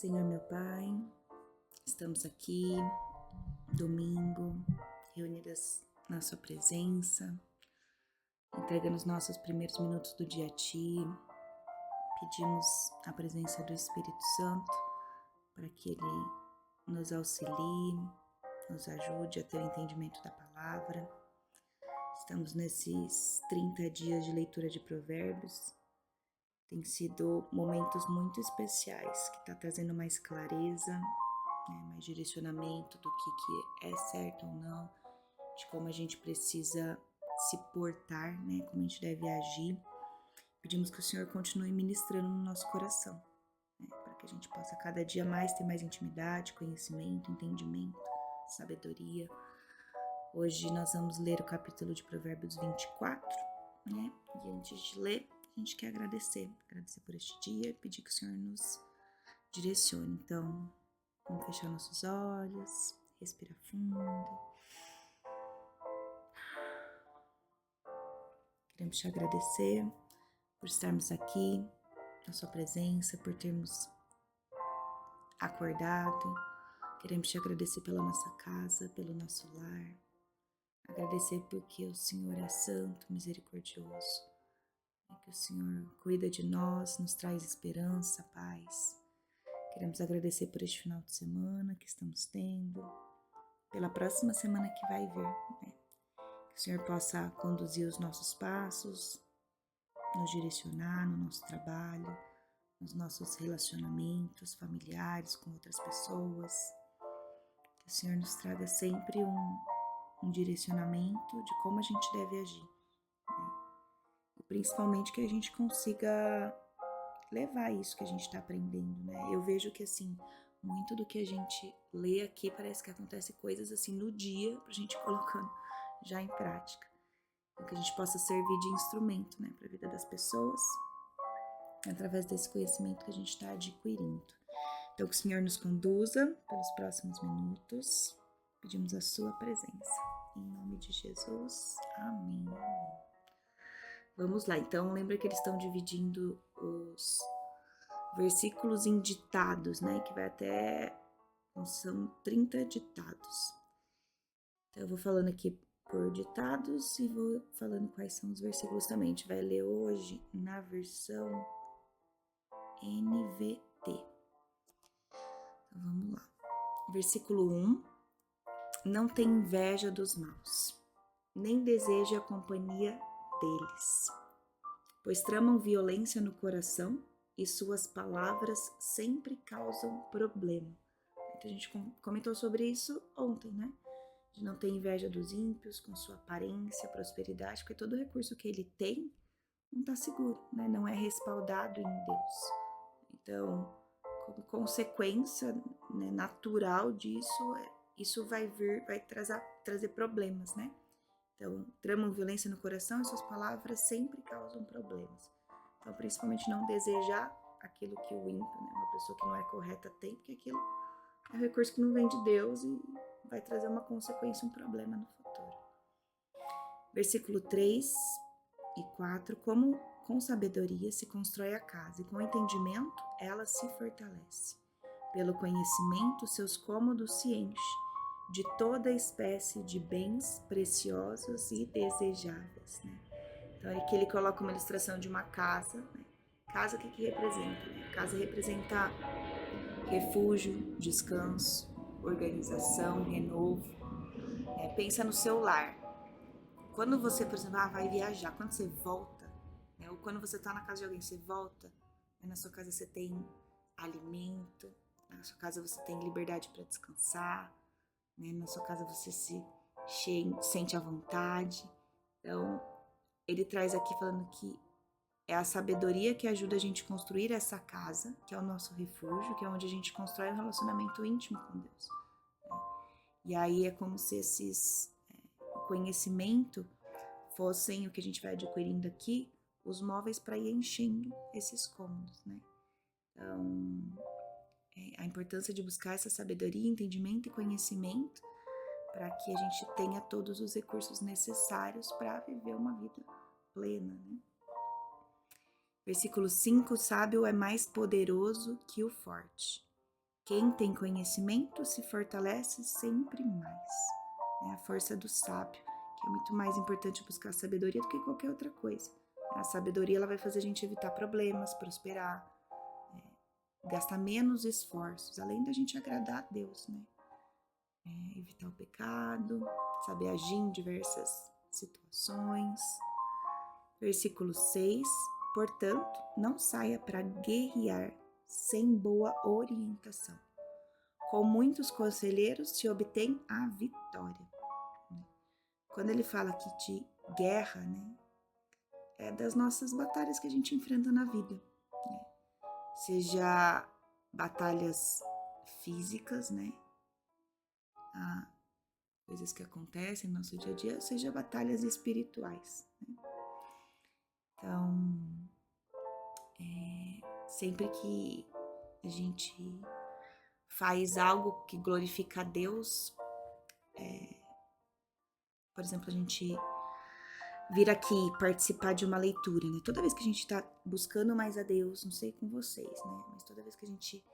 Senhor meu Pai, estamos aqui, domingo, reunidas na Sua presença, entregando os nossos primeiros minutos do dia a Ti, pedimos a presença do Espírito Santo para que Ele nos auxilie, nos ajude a ter o entendimento da palavra. Estamos nesses 30 dias de leitura de Provérbios. Tem sido momentos muito especiais, que está trazendo mais clareza, mais direcionamento do que é certo ou não, de como a gente precisa se portar, como a gente deve agir. Pedimos que o Senhor continue ministrando no nosso coração, para que a gente possa cada dia mais ter mais intimidade, conhecimento, entendimento, sabedoria. Hoje nós vamos ler o capítulo de Provérbios 24, E antes de ler, a gente quer agradecer por este dia, pedir que o Senhor nos direcione. Então, vamos fechar nossos olhos, respirar fundo. Queremos te agradecer por estarmos aqui, na sua presença, por termos acordado. Queremos te agradecer pela nossa casa, pelo nosso lar. Agradecer porque o Senhor é santo, misericordioso. Que o Senhor cuida de nós, nos traz esperança, paz. Queremos agradecer por este final de semana que estamos tendo, pela próxima semana que vai vir, Que o Senhor possa conduzir os nossos passos, nos direcionar no nosso trabalho, nos nossos relacionamentos familiares com outras pessoas. Que o Senhor nos traga sempre um direcionamento de como a gente deve agir. E principalmente que a gente consiga levar isso que a gente está aprendendo, Eu vejo que, muito do que a gente lê aqui parece que acontece coisas no dia pra gente colocando já em prática. Então, que a gente possa servir de instrumento, para a vida das pessoas, através desse conhecimento que a gente está adquirindo. Então, que o Senhor nos conduza pelos próximos minutos. Pedimos a sua presença. Em nome de Jesus. Amém. Vamos lá, então lembra que eles estão dividindo os versículos em ditados, que vai até, são 30 ditados. Então eu vou falando aqui por ditados e vou falando quais são os versículos também. A gente vai ler hoje na versão NVT. Então vamos lá. Versículo 1. Não tem inveja dos maus, nem deseja a companhia deles, pois tramam violência no coração e suas palavras sempre causam problema. Então, a gente comentou sobre isso ontem, De não ter inveja dos ímpios com sua aparência, prosperidade, porque todo recurso que ele tem não está seguro, Não é respaldado em Deus. Então, como consequência natural disso, isso vai trazer problemas, Então, tramam violência no coração e suas palavras sempre causam problemas. Então, principalmente não desejar aquilo que o ímpio, uma pessoa que não é correta tem, porque aquilo é um recurso que não vem de Deus e vai trazer uma consequência, um problema no futuro. Versículo 3 e 4. Como com sabedoria se constrói a casa e com entendimento ela se fortalece. Pelo conhecimento seus cômodos se enchem de toda espécie de bens preciosos e desejáveis, Então aqui ele coloca uma ilustração de uma casa, Casa o que representa? Casa representa refúgio, descanso, organização, renovo. Pensa no seu lar. Quando você, por exemplo, vai viajar, quando você volta, ou quando você está na casa de alguém, você volta, na sua casa você tem alimento, na sua casa você tem liberdade para descansar, na sua casa você se sente à vontade. Então, ele traz aqui falando que é a sabedoria que ajuda a gente a construir essa casa, que é o nosso refúgio, que é onde a gente constrói um relacionamento íntimo com Deus. E aí é como se o conhecimento fossem o que a gente vai adquirindo aqui, os móveis para ir enchendo esses cômodos, Então, a importância de buscar essa sabedoria, entendimento e conhecimento para que a gente tenha todos os recursos necessários para viver uma vida plena, Versículo 5, o sábio é mais poderoso que o forte, Quem tem conhecimento se fortalece sempre mais. É a força do sábio, que é muito mais importante buscar a sabedoria do que qualquer outra coisa. A sabedoria ela vai fazer a gente evitar problemas, prosperar, gastar menos esforços, além da gente agradar a Deus, né? Evitar o pecado, saber agir em diversas situações. Versículo 6. Portanto, não saia para guerrear sem boa orientação. Com muitos conselheiros se obtém a vitória. Quando ele fala aqui de guerra, né, é das nossas batalhas que a gente enfrenta na vida. Né? Seja batalhas físicas, né, coisas que acontecem no nosso dia a dia, seja batalhas espirituais. Né? Então, sempre que a gente faz algo que glorifica a Deus, por exemplo, a gente vir aqui participar de uma leitura, né? Toda vez que a gente tá buscando mais a Deus, não sei com vocês, né? Mas toda vez que a gente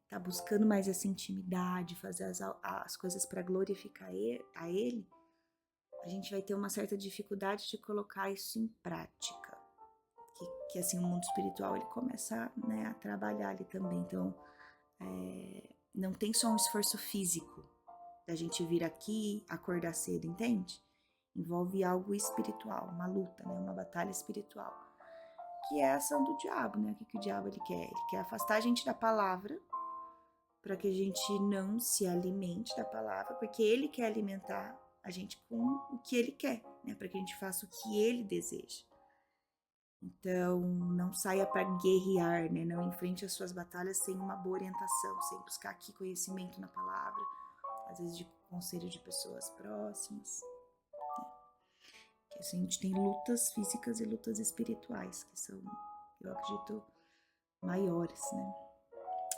tá buscando mais essa intimidade, fazer as coisas para glorificar a Ele, a gente vai ter uma certa dificuldade de colocar isso em prática. Que assim, o mundo espiritual, ele começa, né, a trabalhar ali também. Então, não tem só um esforço físico da gente vir aqui, acordar cedo, entende? Envolve algo espiritual, uma luta, né, uma batalha espiritual. Que é a ação do diabo, né? O que o diabo ele quer? Ele quer afastar a gente da palavra, para que a gente não se alimente da palavra, porque ele quer alimentar a gente com o que ele quer, né? Para que a gente faça o que ele deseja. Então, não saia para guerrear, né? Não enfrente as suas batalhas sem uma boa orientação, sem buscar aqui conhecimento na palavra, às vezes de conselho de pessoas próximas. Né? Que assim, a gente tem lutas físicas e lutas espirituais, que são, eu acredito, maiores, né?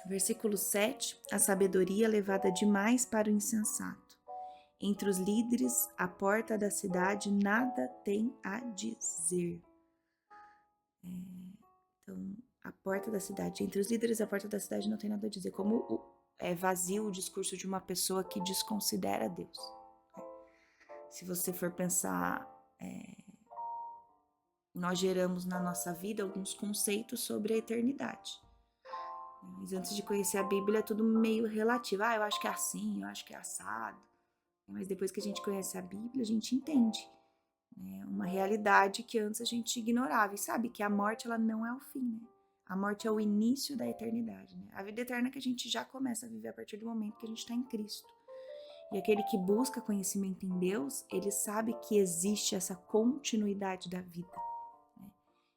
Versículo 7, a sabedoria levada demais para o insensato. Entre os líderes, a porta da cidade nada tem a dizer. Então, a porta da cidade, entre os líderes, a porta da cidade não tem nada a dizer. Como é vazio o discurso de uma pessoa que desconsidera Deus. Se você for pensar, nós geramos na nossa vida alguns conceitos sobre a eternidade. Mas antes de conhecer a Bíblia é tudo meio relativo. Eu acho que é assim, eu acho que é assado. Mas depois que a gente conhece a Bíblia, a gente entende, né, uma realidade que antes a gente ignorava. E sabe que a morte ela não é o fim, né? A morte é o início da eternidade. Né? A vida eterna que a gente já começa a viver a partir do momento que a gente está em Cristo. E aquele que busca conhecimento em Deus, ele sabe que existe essa continuidade da vida. Né?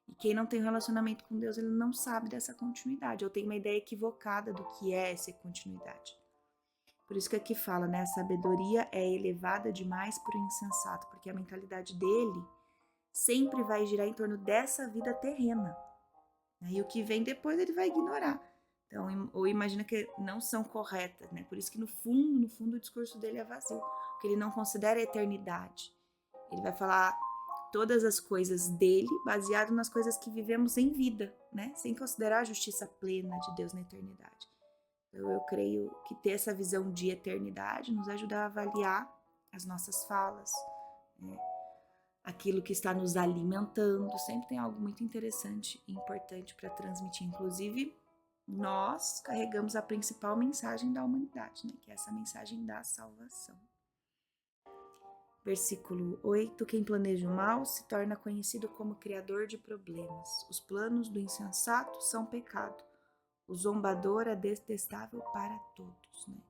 E quem não tem um relacionamento com Deus, ele não sabe dessa continuidade, ou tem uma ideia equivocada do que é essa continuidade. Por isso que aqui fala, né? A sabedoria é elevada demais para o insensato, porque a mentalidade dele sempre vai girar em torno dessa vida terrena. Né? E o que vem depois ele vai ignorar. Então, ou imagina que não são corretas, né? Por isso que no fundo, o discurso dele é vazio, porque ele não considera a eternidade. Ele vai falar todas as coisas dele baseado nas coisas que vivemos em vida, né? Sem considerar a justiça plena de Deus na eternidade. Eu creio que ter essa visão de eternidade nos ajuda a avaliar as nossas falas, né? Aquilo que está nos alimentando. Sempre tem algo muito interessante e importante para transmitir. Inclusive, nós carregamos a principal mensagem da humanidade, né? Que é essa mensagem da salvação. Versículo 8. Quem planeja o mal se torna conhecido como criador de problemas. Os planos do insensato são pecado. O zombador é detestável para todos, né?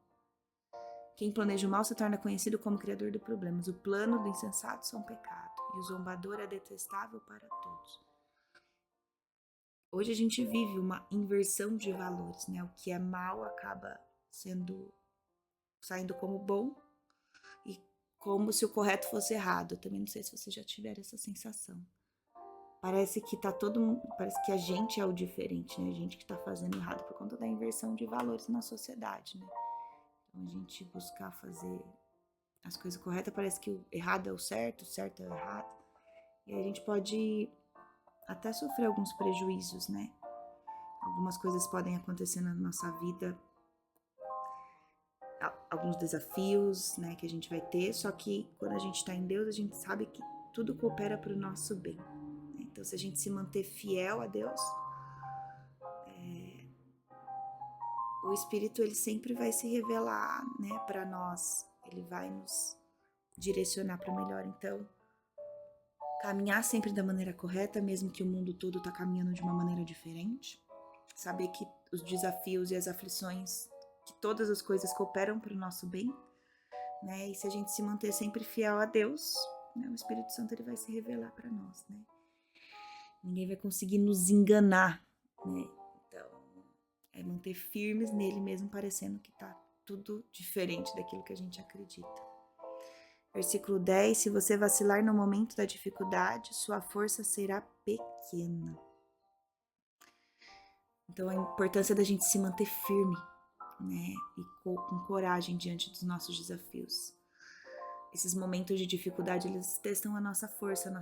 Quem planeja o mal se torna conhecido como criador de problemas. O plano do insensato são pecado. E o zombador é detestável para todos. Hoje a gente vive uma inversão de valores, né? O que é mal acaba saindo como bom e como se o correto fosse errado. Eu também não sei se vocês já tiveram essa sensação. Parece que parece que a gente é o diferente, né? A gente que tá fazendo errado por conta da inversão de valores na sociedade, né? Então a gente buscar fazer as coisas corretas, parece que o errado é o certo é o errado. E aí a gente pode até sofrer alguns prejuízos, né? Algumas coisas podem acontecer na nossa vida, alguns desafios, né, que a gente vai ter, só que quando a gente está em Deus, a gente sabe que tudo coopera para o nosso bem. Né? Então, se a gente se manter fiel a Deus, o Espírito ele sempre vai se revelar, né, para nós. Ele vai nos direcionar para o melhor. Então, caminhar sempre da maneira correta, mesmo que o mundo todo está caminhando de uma maneira diferente. Saber que os desafios e as aflições, que todas as coisas cooperam para o nosso bem, né? E se a gente se manter sempre fiel a Deus, né, o Espírito Santo ele vai se revelar para nós, né? Ninguém vai conseguir nos enganar, né? Então, é manter firmes nele mesmo, parecendo que tá tudo diferente daquilo que a gente acredita. Versículo 10, se você vacilar no momento da dificuldade, sua força será pequena. Então, a importância da gente se manter firme, né? E com coragem diante dos nossos desafios. Esses momentos de dificuldade, eles testam a nossa força, a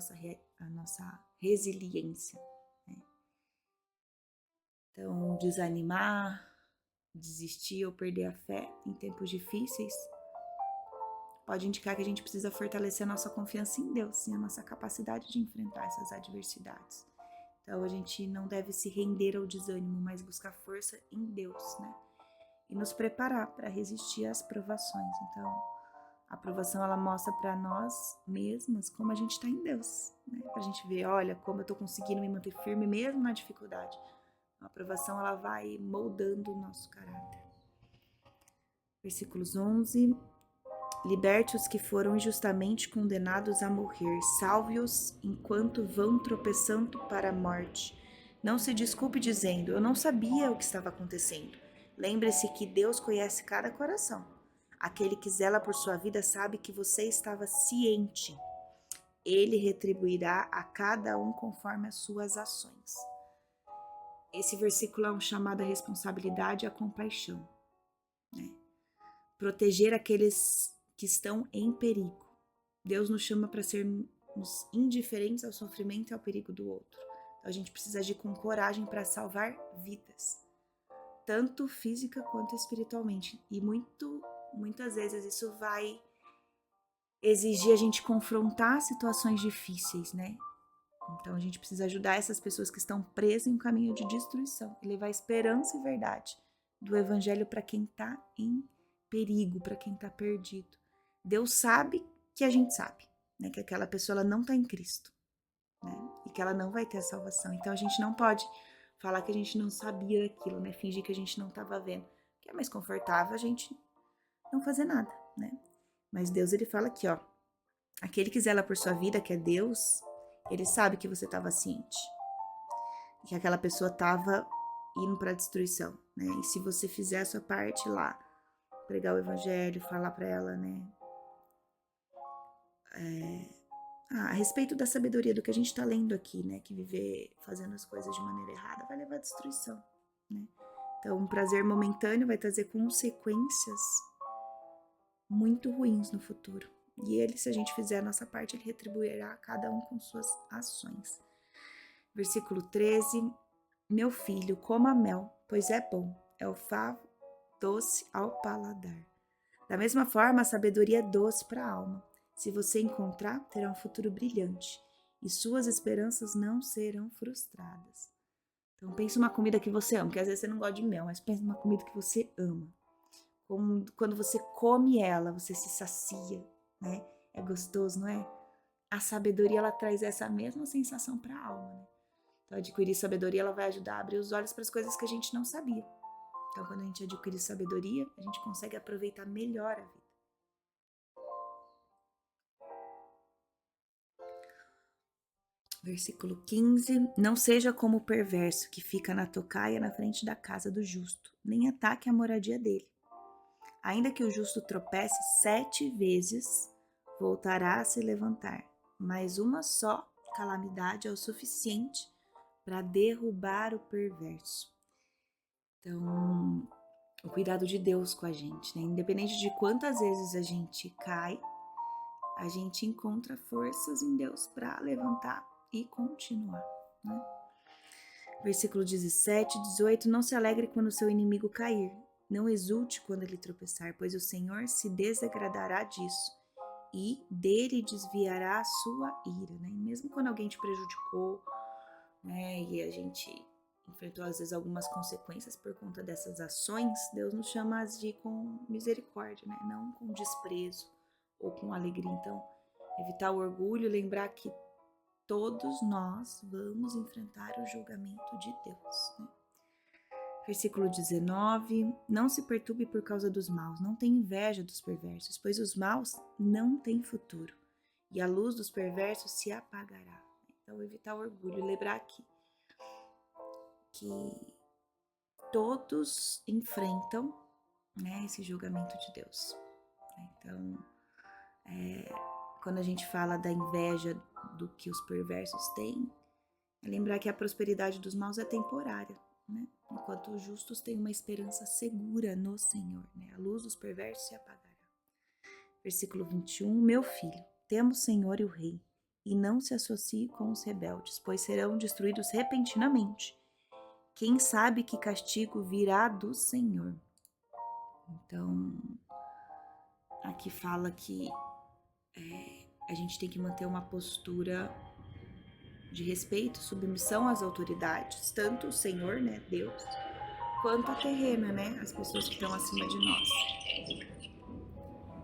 nossa resiliência. Né? Então, desanimar, desistir ou perder a fé em tempos difíceis pode indicar que a gente precisa fortalecer a nossa confiança em Deus e a nossa capacidade de enfrentar essas adversidades. Então, a gente não deve se render ao desânimo, mas buscar força em Deus, né? E nos preparar para resistir às provações. Então, a aprovação, ela mostra para nós mesmas como a gente está em Deus, né? Para a gente ver, olha, como eu estou conseguindo me manter firme mesmo na dificuldade. A aprovação, ela vai moldando o nosso caráter. Versículos 11. Liberte os que foram injustamente condenados a morrer. Salve-os enquanto vão tropeçando para a morte. Não se desculpe dizendo, eu não sabia o que estava acontecendo. Lembre-se que Deus conhece cada coração. Aquele que zela por sua vida sabe que você estava ciente. Ele retribuirá a cada um conforme as suas ações. Esse versículo é um chamado à responsabilidade e à compaixão, né? Proteger aqueles que estão em perigo. Deus nos chama para sermos indiferentes ao sofrimento e ao perigo do outro. Então, a gente precisa agir com coragem para salvar vidas, tanto física quanto espiritualmente. E muitas vezes isso vai exigir a gente confrontar situações difíceis, né? Então, a gente precisa ajudar essas pessoas que estão presas em um caminho de destruição e levar esperança e verdade do evangelho para quem está em perigo, para quem está perdido. Deus sabe que a gente sabe, né, que aquela pessoa ela não está em Cristo, né, e que ela não vai ter a salvação. Então a gente não pode falar que a gente não sabia daquilo, né, fingir que a gente não estava vendo, que é mais confortável a gente não fazer nada, né? Mas Deus ele fala aqui, ó, aquele que zela por sua vida, que é Deus, ele sabe que você estava ciente, que aquela pessoa estava indo para a destruição, né? E se você fizer a sua parte lá, pregar o evangelho, falar para ela, né? A respeito da sabedoria do que a gente está lendo aqui, né? Que viver fazendo as coisas de maneira errada vai levar à destruição, né? Então, um prazer momentâneo vai trazer consequências muito ruins no futuro. E ele, se a gente fizer a nossa parte, ele retribuirá cada um com suas ações. Versículo 13. Meu filho, coma mel, pois é bom, é o favo doce ao paladar. Da mesma forma, a sabedoria é doce para a alma. Se você encontrar, terá um futuro brilhante e suas esperanças não serão frustradas. Então, pense uma comida que você ama, porque às vezes você não gosta de mel, mas pense numa comida que você ama. Quando você come ela, você se sacia, né? É gostoso, não é? A sabedoria, ela traz essa mesma sensação para a alma, né? Então, adquirir sabedoria, ela vai ajudar a abrir os olhos para as coisas que a gente não sabia. Então, quando a gente adquire sabedoria, a gente consegue aproveitar melhor a vida. Versículo 15. Não seja como o perverso que fica na tocaia na frente da casa do justo, nem ataque a moradia dele. Ainda que o justo tropece 7 vezes, voltará a se levantar, mas uma só calamidade é o suficiente para derrubar o perverso. Então, o cuidado de Deus com a gente, né? Independente de quantas vezes a gente cai, a gente encontra forças em Deus para levantar e continuar, né? Versículo 17, 18. Não se alegre quando seu inimigo cair. Não exulte quando ele tropeçar, pois o Senhor se desagradará disso e dele desviará a sua ira, né? Mesmo quando alguém te prejudicou, né? E a gente enfrentou às vezes algumas consequências por conta dessas ações, Deus nos chama a agir com misericórdia, né? Não com desprezo ou com alegria. Então, evitar o orgulho, lembrar que todos nós vamos enfrentar o julgamento de Deus, né? Versículo 19, não se perturbe por causa dos maus, não tenha inveja dos perversos, pois os maus não têm futuro, e a luz dos perversos se apagará. Então, evitar o orgulho, lembrar que todos enfrentam, né, esse julgamento de Deus. Então, quando a gente fala da inveja do que os perversos têm, é lembrar que a prosperidade dos maus é temporária, né? Enquanto os justos têm uma esperança segura no Senhor, né? A luz dos perversos se apagará. Versículo 21, meu filho, tema o Senhor e o Rei, e não se associe com os rebeldes, pois serão destruídos repentinamente. Quem sabe que castigo virá do Senhor? Então, aqui fala que a gente tem que manter uma postura de respeito, submissão às autoridades, tanto o Senhor, né, Deus, quanto a terrena, né, as pessoas que estão acima de nós.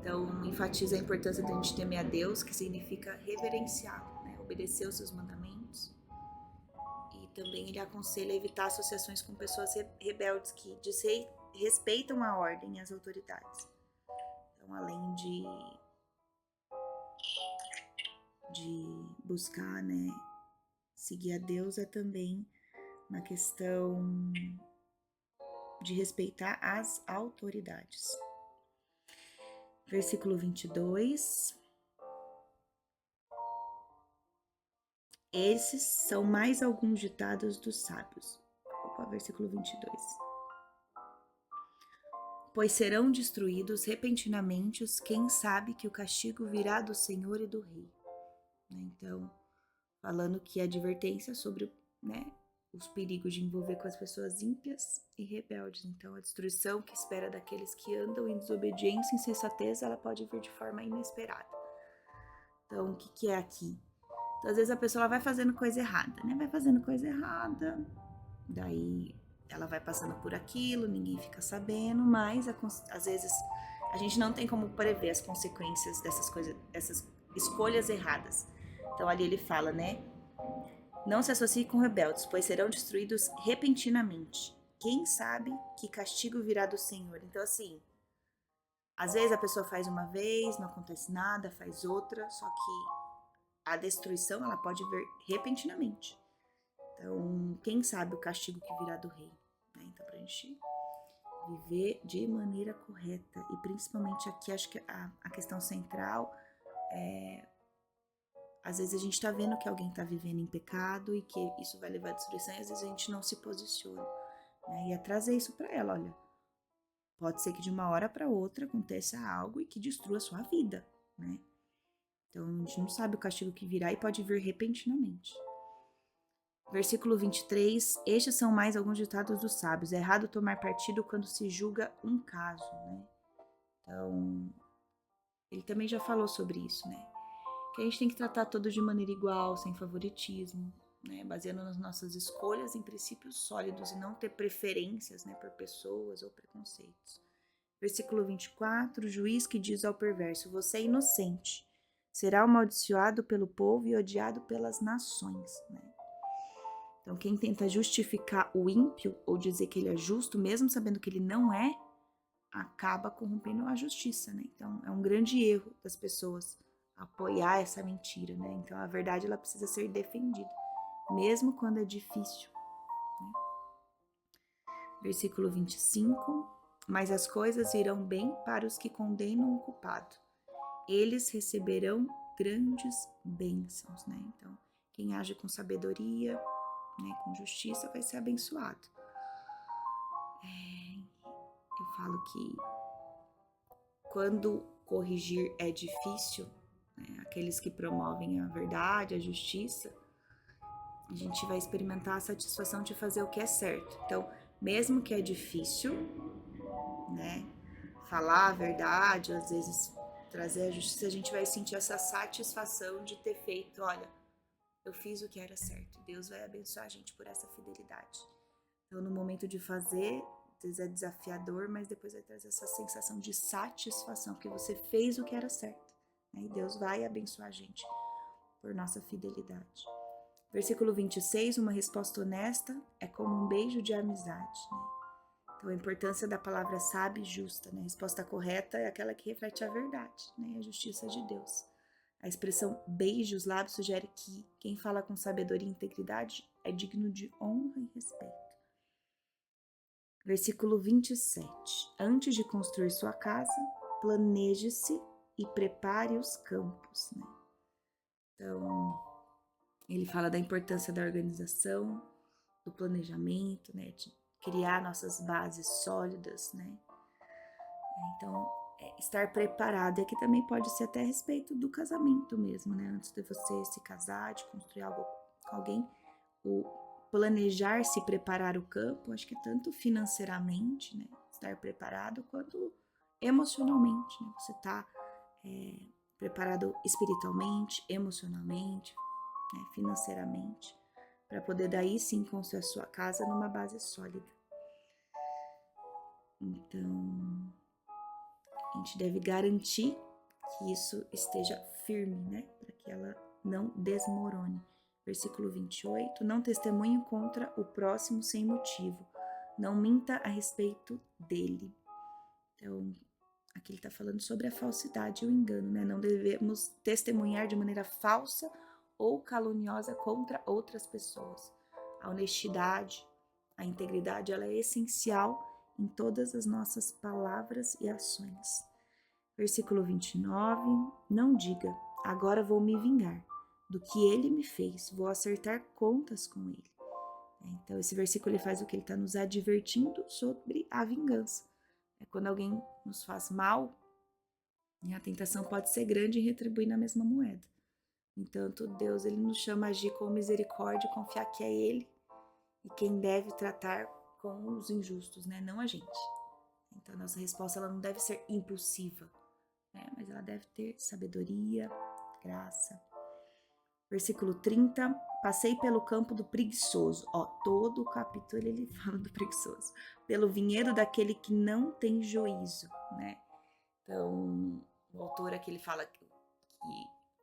Então, enfatiza a importância da gente temer a Deus, que significa reverenciá-lo, né, obedecer os seus mandamentos. E também ele aconselha a evitar associações com pessoas rebeldes que desrespeitam a ordem e as autoridades. Então, além de buscar, né, seguir a Deus, é também uma questão de respeitar as autoridades. Versículo 22. Esses são mais alguns ditados dos sábios. Versículo 22. Pois serão destruídos repentinamente os quem sabe que o castigo virá do Senhor e do Rei. Então, falando que a advertência sobre, né, os perigos de envolver com as pessoas ímpias e rebeldes. Então, a destruição que espera daqueles que andam em desobediência e insensatez, ela pode vir de forma inesperada. Então, o que é aqui? Então, às vezes a pessoa vai fazendo coisa errada, né? Vai fazendo coisa errada, daí ela vai passando por aquilo, ninguém fica sabendo, mas às vezes a gente não tem como prever as consequências dessas coisas, dessas escolhas erradas. Então, ali ele fala, né? Não se associe com rebeldes, pois serão destruídos repentinamente. Quem sabe que castigo virá do Senhor? Então, assim, às vezes a pessoa faz uma vez, não acontece nada, faz outra, só que a destruição, ela pode vir repentinamente. Então, quem sabe o castigo que virá do Rei, né? Então, pra gente viver de maneira correta, e principalmente aqui, acho que a questão central é, às vezes a gente tá vendo que alguém tá vivendo em pecado e que isso vai levar à destruição, e às vezes a gente não se posiciona, né? E é trazer isso pra ela, olha, pode ser que de uma hora para outra aconteça algo e que destrua a sua vida, né? Então, a gente não sabe o castigo que virá e pode vir repentinamente. Versículo 23, estes são mais alguns ditados dos sábios. É errado tomar partido quando se julga um caso, né? Então, ele também já falou sobre isso, né? Que a gente tem que tratar todos de maneira igual, sem favoritismo, né? Baseando nas nossas escolhas em princípios sólidos e não ter preferências, né, por pessoas ou preconceitos. Versículo 24, o juiz que diz ao perverso, você é inocente, será amaldiçoado pelo povo e odiado pelas nações, né? Então, quem tenta justificar o ímpio ou dizer que ele é justo, mesmo sabendo que ele não é, acaba corrompendo a justiça, né? Então, é um grande erro das pessoas apoiar essa mentira, né? Então, a verdade, ela precisa ser defendida, mesmo quando é difícil, né? Versículo 25, mas as coisas irão bem para os que condenam o culpado. Eles receberão grandes bênçãos, né? Então, quem age com sabedoria, né, com justiça, vai ser abençoado. Eu falo que quando corrigir é difícil, né, aqueles que promovem a verdade, a justiça, a gente vai experimentar a satisfação de fazer o que é certo. Então, mesmo que é difícil, né, falar a verdade, às vezes trazer a justiça, a gente vai sentir essa satisfação de ter feito, olha, eu fiz o que era certo. Deus vai abençoar a gente por essa fidelidade. Então, no momento de fazer, às vezes é desafiador, mas depois vai trazer essa sensação de satisfação, porque você fez o que era certo, né? E Deus vai abençoar a gente por nossa fidelidade. Versículo 26, uma resposta honesta é como um beijo de amizade, né? Então, a importância da palavra sábia e justa, né? A resposta correta é aquela que reflete a verdade, né? A justiça de Deus. A expressão beijo os lábios sugere que quem fala com sabedoria e integridade é digno de honra e respeito. Versículo 27. Antes de construir sua casa, planeje-se e prepare os campos, né? Então, ele fala da importância da organização, do planejamento, né? De criar nossas bases sólidas, né? Então, estar preparado. E aqui também pode ser até a respeito do casamento mesmo, né? Antes de você se casar, de construir algo com alguém, o planejar, se preparar o campo, acho que tanto financeiramente, né? Estar preparado, quanto emocionalmente, né? Você tá preparado espiritualmente, emocionalmente, né? Financeiramente, para poder daí sim construir a sua casa numa base sólida. Então, a gente deve garantir que isso esteja firme, né? Para que ela não desmorone. Versículo 28. Não testemunhe contra o próximo sem motivo. Não minta a respeito dele. Então, aqui ele está falando sobre a falsidade e o engano, né? Não devemos testemunhar de maneira falsa ou caluniosa contra outras pessoas. A honestidade, a integridade, ela é essencial em todas as nossas palavras e ações. Versículo 29, não diga, agora vou me vingar do que ele me fez, vou acertar contas com ele. Então, esse versículo ele faz o que ele está nos advertindo sobre a vingança. Quando alguém nos faz mal, a tentação pode ser grande em retribuir na mesma moeda. Entanto, Deus ele nos chama a agir com misericórdia e confiar que é Ele e quem deve tratar com os injustos, né? Não a gente. Então, a nossa resposta ela não deve ser impulsiva, né? Mas ela deve ter sabedoria, graça. Versículo 30, passei pelo campo do preguiçoso. Todo o capítulo ele fala do preguiçoso. Pelo vinhedo daquele que não tem juízo, né? Então, o autor aqui ele fala que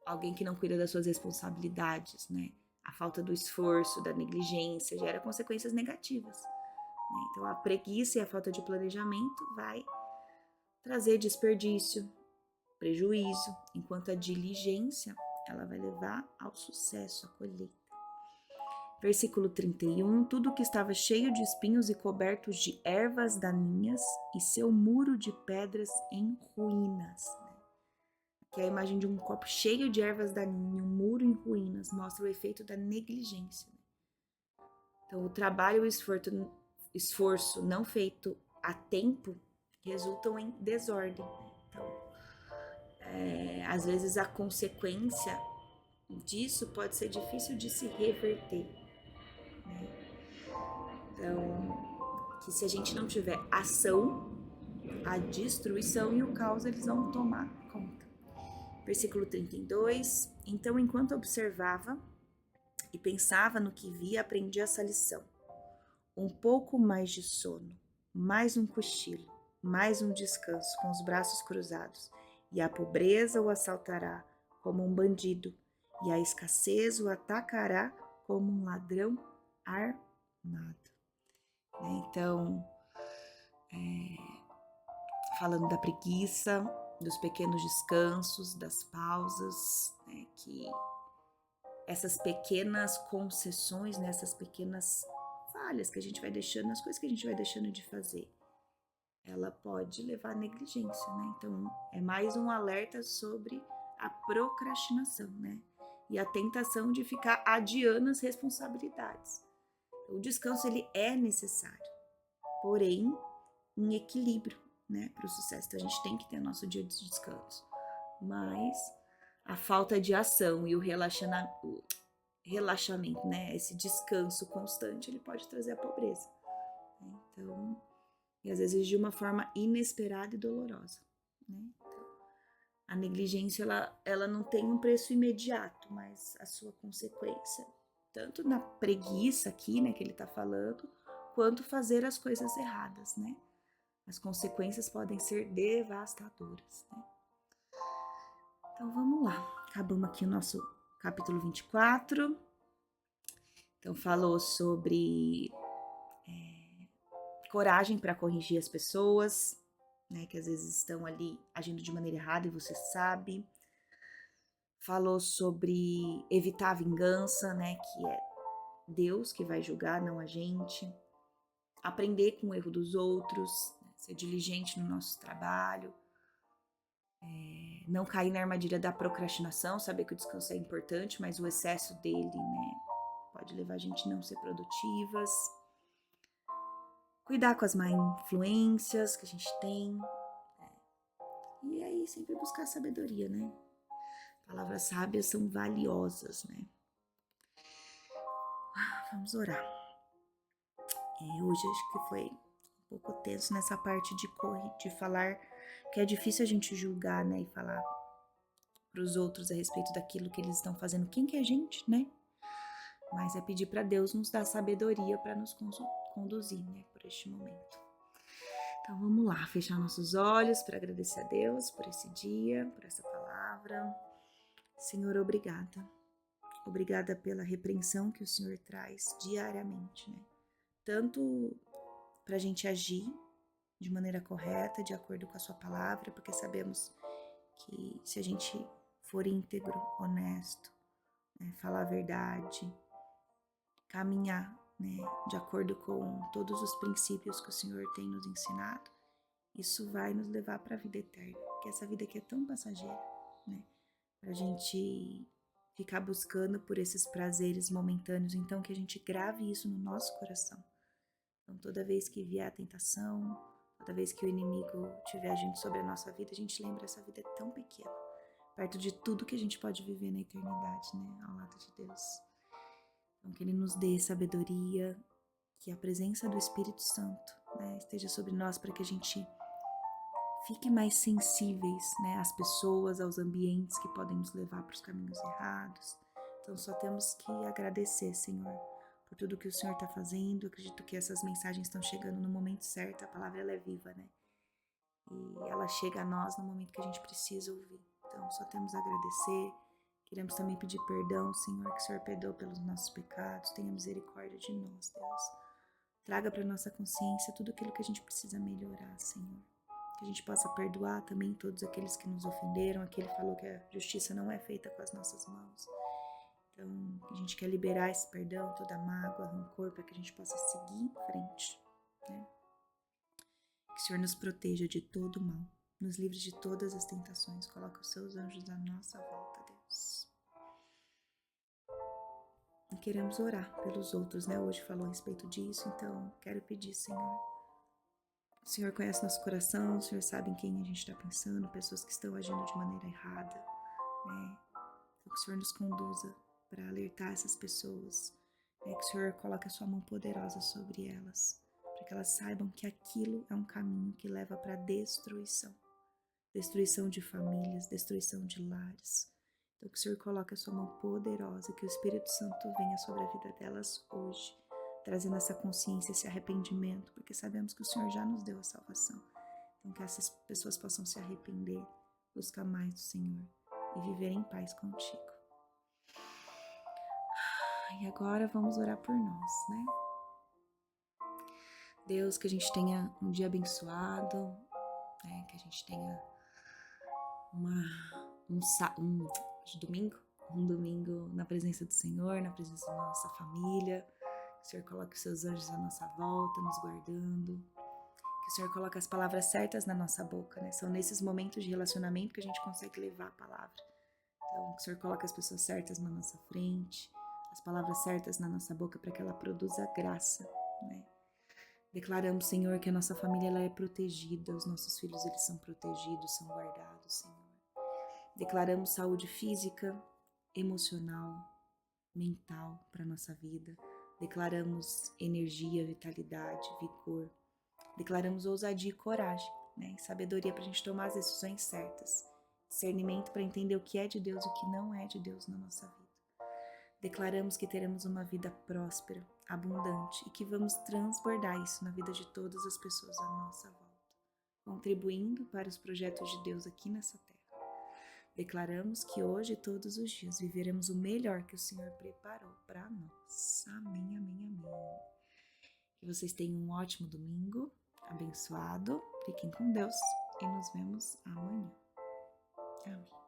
alguém que não cuida das suas responsabilidades, né? A falta do esforço, da negligência gera consequências negativas, né? Então, a preguiça e a falta de planejamento vai trazer desperdício, prejuízo, enquanto a diligência ela vai levar ao sucesso, à colheita. Versículo 31, tudo que estava cheio de espinhos e cobertos de ervas daninhas e seu muro de pedras em ruínas. Que é a imagem de um copo cheio de ervas daninhas e um muro em ruínas mostra o efeito da negligência. Então, o trabalho e o esforço não feito a tempo resultam em desordem. Então, às vezes a consequência disso pode ser difícil de se reverter, né? Então, que se a gente não tiver ação, a destruição e o caos eles vão tomar conta. Versículo 32, então enquanto observava e pensava no que via, aprendi essa lição. Um pouco mais de sono, mais um cochilo, mais um descanso com os braços cruzados, e a pobreza o assaltará como um bandido, e a escassez o atacará como um ladrão armado. Então, falando da preguiça, dos pequenos descansos, das pausas, né, que essas pequenas concessões, né, essas pequenas falhas que a gente vai deixando, as coisas que a gente vai deixando de fazer, ela pode levar à negligência, né? Então, é mais um alerta sobre a procrastinação, né? E a tentação de ficar adiando as responsabilidades. O descanso, ele é necessário, porém, em equilíbrio, né, para o sucesso. Então, a gente tem que ter nosso dia de descanso. Mas a falta de ação e o relaxamento, né? Esse descanso constante, ele pode trazer a pobreza. Né? Então, e às vezes de uma forma inesperada e dolorosa, né? A negligência, ela não tem um preço imediato, mas a sua consequência, tanto na preguiça aqui, né, que ele tá falando, quanto fazer as coisas erradas, né? As consequências podem ser devastadoras, né? Então vamos lá, acabamos aqui o nosso capítulo 24. Então falou sobre coragem para corrigir as pessoas, né, que às vezes estão ali agindo de maneira errada e você sabe. Falou sobre evitar a vingança, né, que é Deus que vai julgar, não a gente. Aprender com o erro dos outros, né, ser diligente no nosso trabalho, não cair na armadilha da procrastinação, saber que o descanso é importante, mas o excesso dele, né, pode levar a gente a não ser produtivas. Cuidar com as má influências que a gente tem. E aí sempre buscar sabedoria, né? Palavras sábias são valiosas, né? Vamos orar. Hoje acho que foi um pouco tenso nessa parte de falar que é difícil a gente julgar, né? E falar para os outros a respeito daquilo que eles estão fazendo. Quem que é a gente, né? Mas é pedir para Deus nos dar sabedoria para nos conduzir, né? Por este momento. Então vamos lá, fechar nossos olhos para agradecer a Deus por esse dia, por essa palavra. Senhor, obrigada. Obrigada pela repreensão que o Senhor traz diariamente, né? Tanto para a gente agir de maneira correta, de acordo com a sua palavra, porque sabemos que se a gente for íntegro, honesto, né, falar a verdade, caminhar, né, de acordo com todos os princípios que o Senhor tem nos ensinado, isso vai nos levar para a vida eterna, porque essa vida aqui é tão passageira, né? Para a gente ficar buscando por esses prazeres momentâneos, então que a gente grave isso no nosso coração. Então toda vez que vier a tentação, toda vez que o inimigo estiver agindo sobre a nossa vida, a gente lembra essa vida é tão pequena, perto de tudo que a gente pode viver na eternidade, né? Ao lado de Deus. Então que Ele nos dê sabedoria, que a presença do Espírito Santo, né, esteja sobre nós para que a gente fique mais sensíveis, né, às pessoas, aos ambientes que podem nos levar para os caminhos errados. Então só temos que agradecer, Senhor, por tudo que o Senhor está fazendo. Eu acredito que essas mensagens estão chegando no momento certo. A palavra ela é viva, né? E ela chega a nós no momento que a gente precisa ouvir. Então só temos a agradecer. Queremos também pedir perdão, Senhor, que o Senhor perdoe pelos nossos pecados. Tenha misericórdia de nós, Deus. Traga para nossa consciência tudo aquilo que a gente precisa melhorar, Senhor. Que a gente possa perdoar também todos aqueles que nos ofenderam. Aquele falou que a justiça não é feita com as nossas mãos. Então, a gente quer liberar esse perdão, toda mágoa, rancor, para que a gente possa seguir em frente, né? Que o Senhor nos proteja de todo mal, nos livre de todas as tentações. Coloca os seus anjos à nossa volta, Deus. E queremos orar pelos outros, né? Hoje falou a respeito disso, então quero pedir, Senhor. O Senhor conhece nosso coração, o Senhor sabe em quem a gente está pensando, pessoas que estão agindo de maneira errada, né? Então, que o Senhor nos conduza para alertar essas pessoas, né? Que o Senhor coloque a sua mão poderosa sobre elas, para que elas saibam que aquilo é um caminho que leva para destruição, destruição de famílias, destruição de lares. Então, que o Senhor coloque a sua mão poderosa, que o Espírito Santo venha sobre a vida delas hoje, trazendo essa consciência, esse arrependimento, porque sabemos que o Senhor já nos deu a salvação. Então, que essas pessoas possam se arrepender, buscar mais do Senhor e viver em paz contigo. E agora vamos orar por nós, né? Deus, que a gente tenha um dia abençoado, né? Que a gente tenha um domingo na presença do Senhor, na presença da nossa família. Que o Senhor coloque os seus anjos à nossa volta, nos guardando. Que o Senhor coloque as palavras certas na nossa boca, né? São nesses momentos de relacionamento que a gente consegue levar a palavra. Então, que o Senhor coloque as pessoas certas na nossa frente, as palavras certas na nossa boca para que ela produza graça, né? Declaramos, Senhor, que a nossa família ela é protegida, os nossos filhos eles são protegidos, são guardados, Senhor. Declaramos saúde física, emocional, mental para a nossa vida. Declaramos energia, vitalidade, vigor. Declaramos ousadia e coragem, né? E sabedoria para a gente tomar as decisões certas. Discernimento para entender o que é de Deus e o que não é de Deus na nossa vida. Declaramos que teremos uma vida próspera, abundante e que vamos transbordar isso na vida de todas as pessoas à nossa volta, contribuindo para os projetos de Deus aqui nessa terra. Declaramos que hoje e todos os dias viveremos o melhor que o Senhor preparou para nós. Amém, amém, amém. Que vocês tenham um ótimo domingo, abençoado. Fiquem com Deus e nos vemos amanhã. Amém.